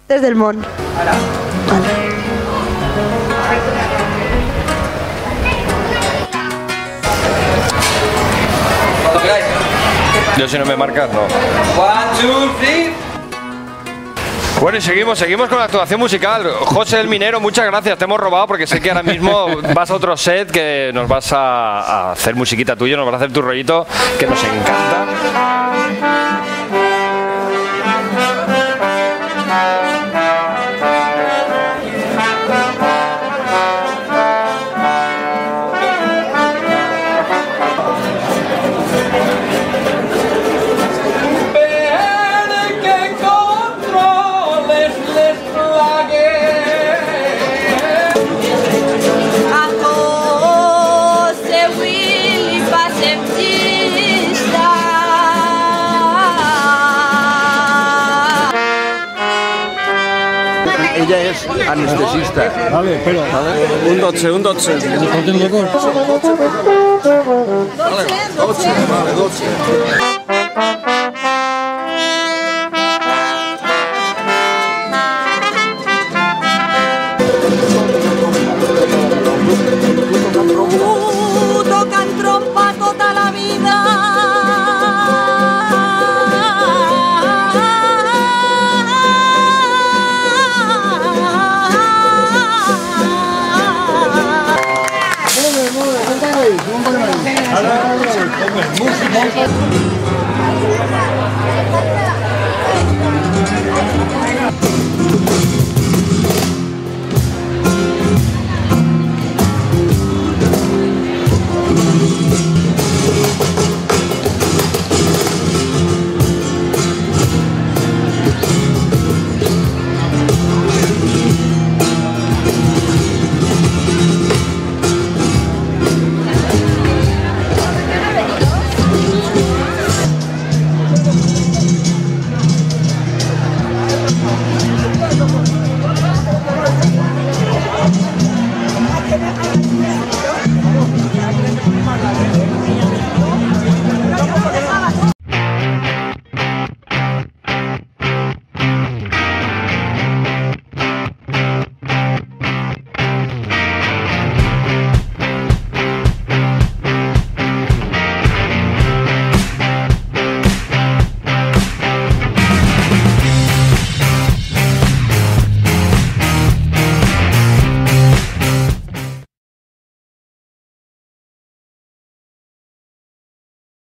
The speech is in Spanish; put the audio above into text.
Desde el Mon. Vale. Yo si no me marcas, no. 1, 2, 3. Bueno, y seguimos con la actuación musical. José el Minero, muchas gracias. Te hemos robado porque sé que ahora mismo vas a otro set que nos vas a hacer musiquita tuya, nos vas a hacer tu rollito que nos encanta. Ella es anestesista. Vale, pero... Un 12. Vale, 12. Vale, 12. Tocan trompa toda la vida.